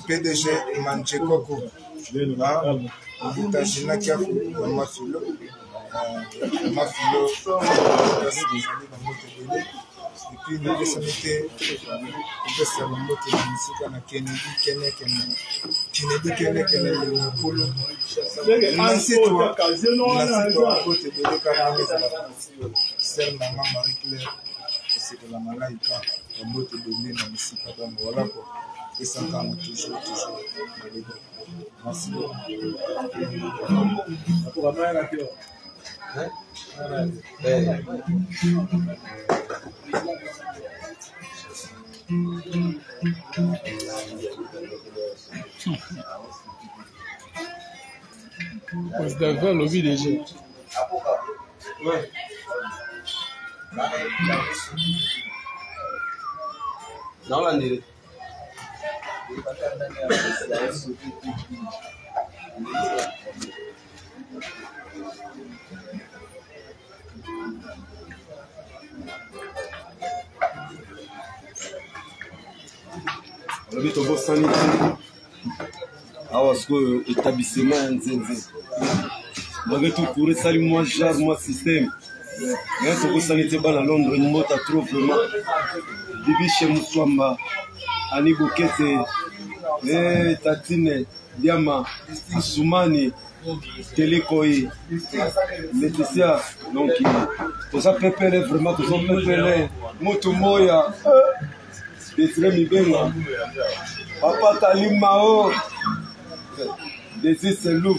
PDG Manchekoko, Butagina Kiafu, Mafilo, et puis nous avons été et ça calme toujours. Merci beaucoup. Parce que le lobby déjà. Ouais. Non, là, on a togo sanité awa sikoyo établissement ya nzenze malgré tout pour esali mwa jar mwa système Mais ce que ça n'était pas à Londres, une moto trop vraiment. Bibi chez Moussouamba, Annie Bokete, Tatine, Diama, Soumani, Télékoï, Laetitia. Donc, tout ça pépélé, vraiment, tout ça pépélé. Motomoya, Desiré Mibenga, Papa Talimao, Désir Selou,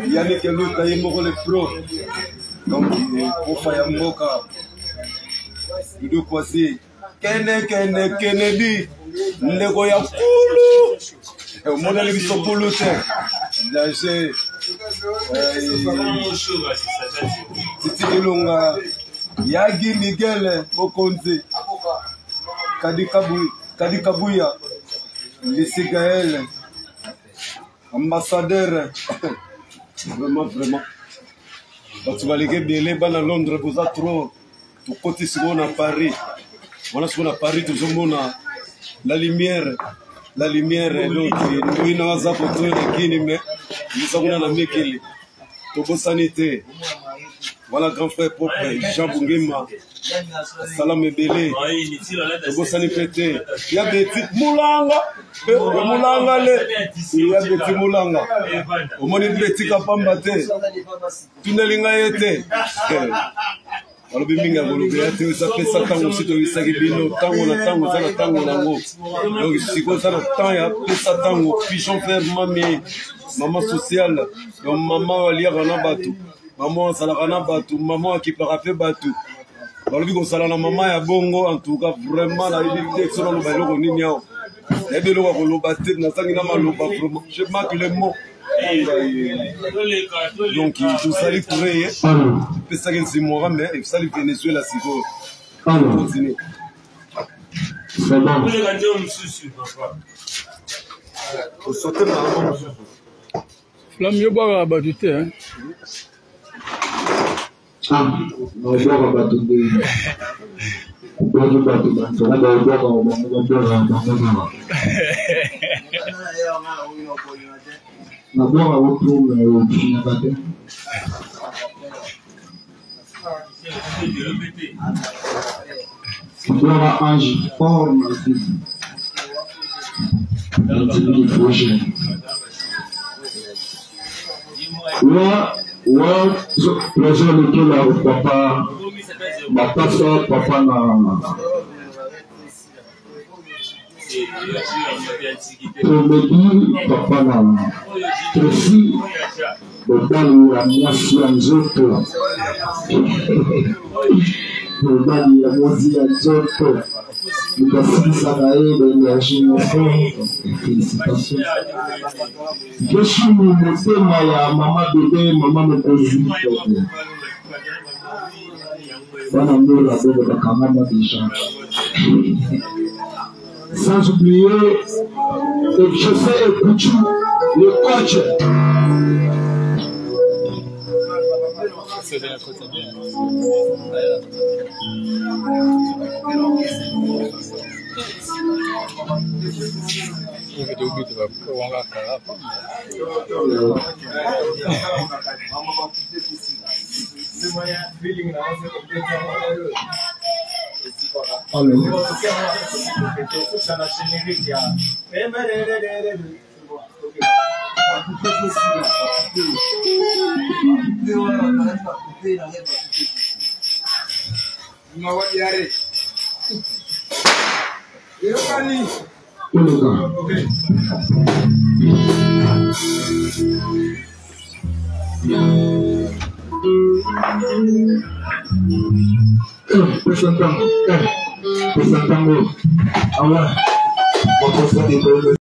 Yannick Elou, Taïmoro le pro. Donc, pour Fayamboka, Ludo Kwasi, Kennedy, Negoya Poulou, au modèle de Sopolo, Lâché, Titi Elonga, Yagi Miguel, Mokonze, Kadikabouya, Lissi Gaël, ambassadeur, vraiment, vraiment. Donc, tu vas aller bien à Londres, vous êtes trop. Tu côté souvent à Paris. On a souvent à Paris, tout le monde a la lumière. La lumière, donc, nous n'avons pas pour tout le qui mais nous avons la méquille. Togo sanité. Voilà, grand frère propre, Jean Bungima. Salam Ebele. Togo sanité. Il y a des petites moulanga. Moulanga, il y a des petits moulanga. Au moins, il y a des petits kapambate. Tunelinga yete. Alors, biminga bolobea te usape satango sito isagi bino tango na tango sana tango nango. Donc, siko sana tanya pe satango pigeon faire mami maman sociale. Donc, maman alia rana batu. Maman sala rana batu. Maman qui parafe batu. Alors, bigo sala na maman ya bongo en tout cas vraiment la liberté sur le baloko nini yao. Et de l'eau à l'obate na sangi na maloba vraiment. Je marque le mot. Donc, tout ça, il pourrait y ça qu'il s'y mourra, mais ça, il Venezuela, si vous continuez. C'est bon. Vous sortez par Flamme, mieux boire à Badouté, hein. Ah, on va boire à Badouté. On va boire à Badouté. On va boire à D'abord, à votre tour, Gloire à Ange, forme du projet. Là, présent lequel là, papa, ma papa, papa, Promedi papa na Tracy Bobali ya mwasi ya nzoto Bobali ya mwasi ya nzoto Nikafisa na ele ya jinofo Félicitations Keshimu motema ya mama bebe mama mokozi Bana mura bebe bakamama déjà Sans oublier le chauffeur et Kouchou, le coach.